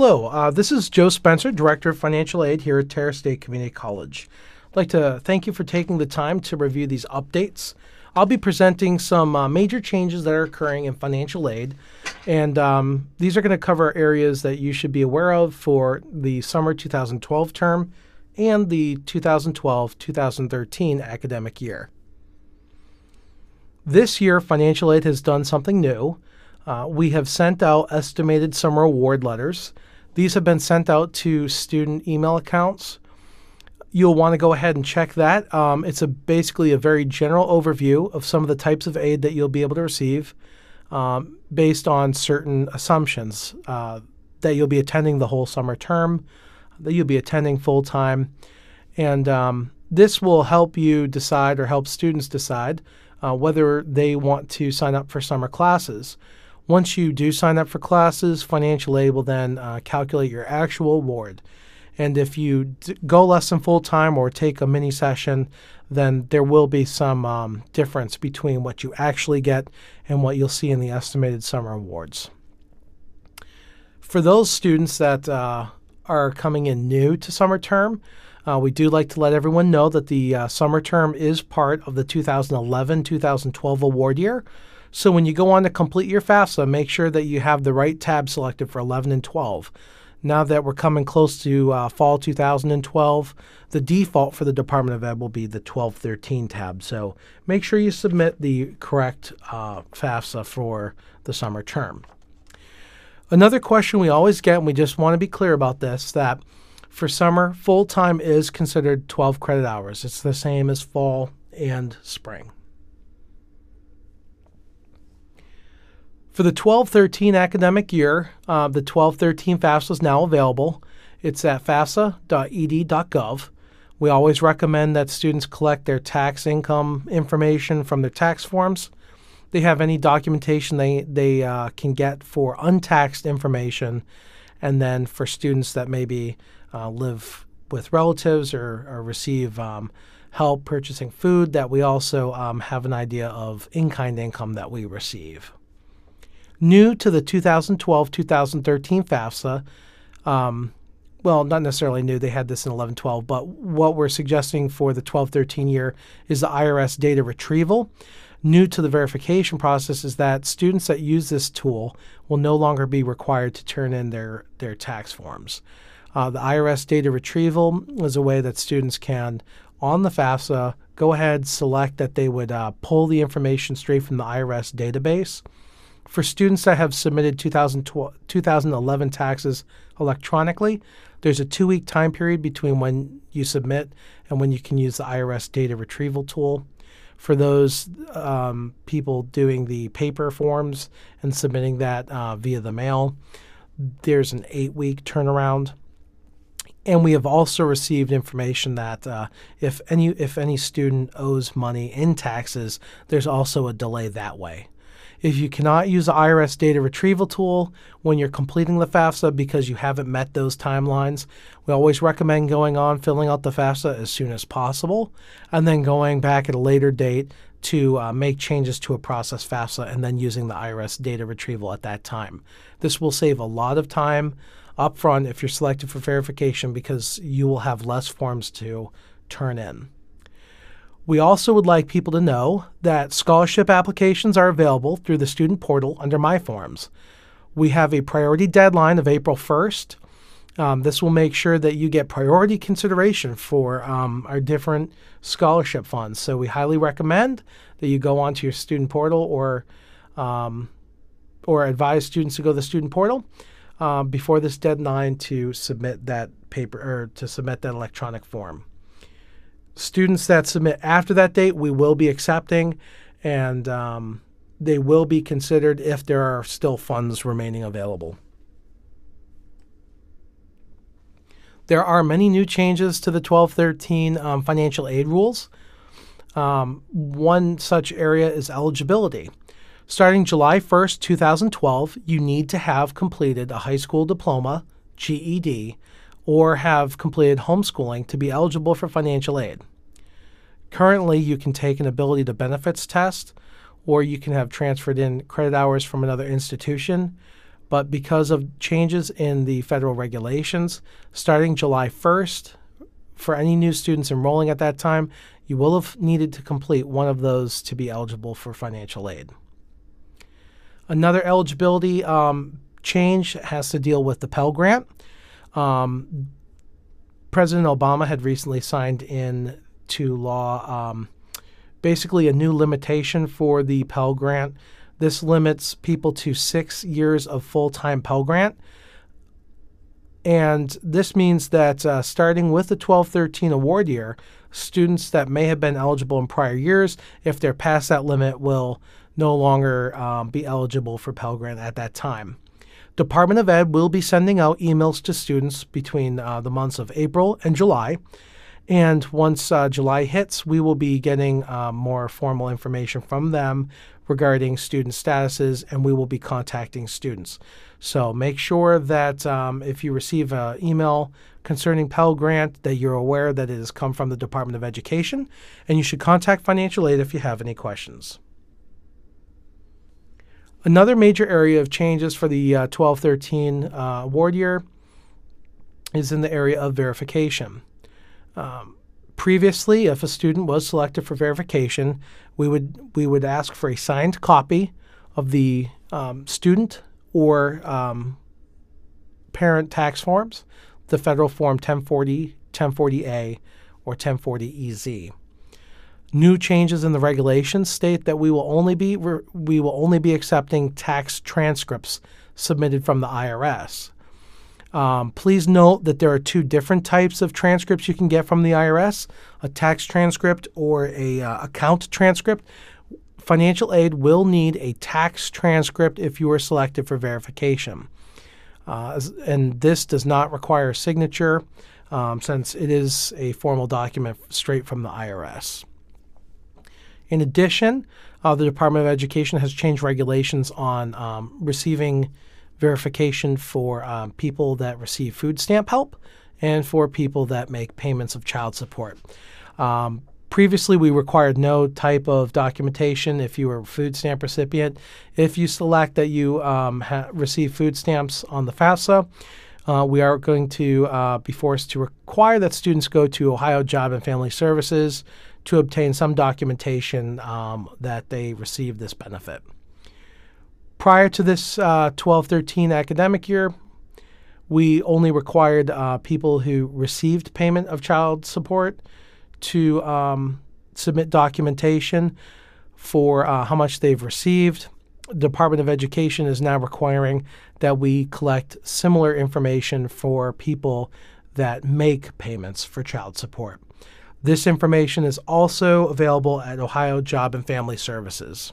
Hello, this is Joe Spencer, Director of Financial Aid here at Terra State Community College. I'd like to thank you for taking the time to review these updates. I'll be presenting some major changes that are occurring in financial aid, and these are going to cover areas that you should be aware of for the summer 2012 term and the 2012-2013 academic year. This year, financial aid has done something new. We have sent out estimated summer award letters. These have been sent out to student email accounts. You'll want to go ahead and check that. It's basically a very general overview of some of the types of aid that you'll be able to receive based on certain assumptions that you'll be attending the whole summer term, that you'll be attending full-time. And this will help you decide or help students decide whether they want to sign up for summer classes. Once you do sign up for classes, financial aid will then calculate your actual award. And if you go less than full-time or take a mini session, then there will be some difference between what you actually get and what you'll see in the estimated summer awards. For those students that are coming in new to summer term, we do like to let everyone know that the summer term is part of the 2011-2012 award year. So when you go on to complete your FAFSA, make sure that you have the right tab selected for 11 and 12. Now that we're coming close to fall 2012, the default for the Department of Ed will be the 12-13 tab. So make sure you submit the correct FAFSA for the summer term. Another question we always get, and we just want to be clear about this, that for summer, full-time is considered 12 credit hours. It's the same as fall and spring. For the 12-13 academic year, the 12-13 FAFSA is now available. It's at fafsa.ed.gov. We always recommend that students collect their tax income information from their tax forms. They have any documentation they can get for untaxed information. And then for students that maybe live with relatives or receive help purchasing food, that we also have an idea of in-kind income that we receive. New to the 2012-2013 FAFSA, well, not necessarily new, they had this in 11-12, but what we're suggesting for the 12-13 year is the IRS data retrieval. New to the verification process is that students that use this tool will no longer be required to turn in their tax forms. The IRS data retrieval is a way that students can, on the FAFSA, go ahead, select that they would pull the information straight from the IRS database. For students that have submitted 2011 taxes electronically, there's a 2-week time period between when you submit and when you can use the IRS data retrieval tool. For those people doing the paper forms and submitting that via the mail, there's an 8-week turnaround. And we have also received information that if any student owes money in taxes, there's also a delay that way. If you cannot use the IRS data retrieval tool when you're completing the FAFSA because you haven't met those timelines, we always recommend going on, filling out the FAFSA as soon as possible, and then going back at a later date to make changes to a process FAFSA and then using the IRS data retrieval at that time. This will save a lot of time up front if you're selected for verification because you will have less forms to turn in. We also would like people to know that scholarship applications are available through the student portal under My Forms. We have a priority deadline of April 1st. This will make sure that you get priority consideration for our different scholarship funds. So we highly recommend that you go onto your student portal or advise students to go to the student portal before this deadline to submit that paper or to submit that electronic form. Students that submit after that date, we will be accepting, and they will be considered if there are still funds remaining available. There are many new changes to the 12-13 financial aid rules. One such area is eligibility. Starting July 1st, 2012, you need to have completed a high school diploma, GED, or have completed homeschooling to be eligible for financial aid. Currently, you can take an ability to benefits test, or you can have transferred in credit hours from another institution, But because of changes in the federal regulations, starting July 1st, for any new students enrolling at that time, you will have needed to complete one of those to be eligible for financial aid. Another eligibility change has to deal with the Pell Grant. President Obama had recently signed into law basically a new limitation for the Pell Grant. This limits people to 6 years of full-time Pell Grant. And this means that starting with the 12-13 award year, students that may have been eligible in prior years, if they're past that limit, will no longer be eligible for Pell Grant at that time. Department of Ed will be sending out emails to students between the months of April and July. And once July hits, we will be getting more formal information from them regarding student statuses, and we will be contacting students. So make sure that if you receive an email concerning Pell Grant, that you're aware that it has come from the Department of Education, and you should contact financial aid if you have any questions. Another major area of changes for the 12-13 award year is in the area of verification. Previously, if a student was selected for verification, we would ask for a signed copy of the student or parent tax forms, the federal form 1040, 1040A, or 1040EZ. New changes in the regulations state that we will only be accepting tax transcripts submitted from the IRS. Please note that there are two different types of transcripts you can get from the IRS, a tax transcript or a account transcript. Financial aid will need a tax transcript if you are selected for verification. And this does not require a signature since it is a formal document straight from the IRS. In addition, the Department of Education has changed regulations on receiving verification for people that receive food stamp help and for people that make payments of child support. Previously, we required no type of documentation if you were a food stamp recipient. If you select that you receive food stamps on the FAFSA, we are going to be forced to require that students go to Ohio Job and Family Services to obtain some documentation that they receive this benefit. Prior to this 12-13 academic year, we only required people who received payment of child support to submit documentation for how much they've received. The Department of Education is now requiring that we collect similar information for people that make payments for child support. This information is also available at Ohio Job and Family Services.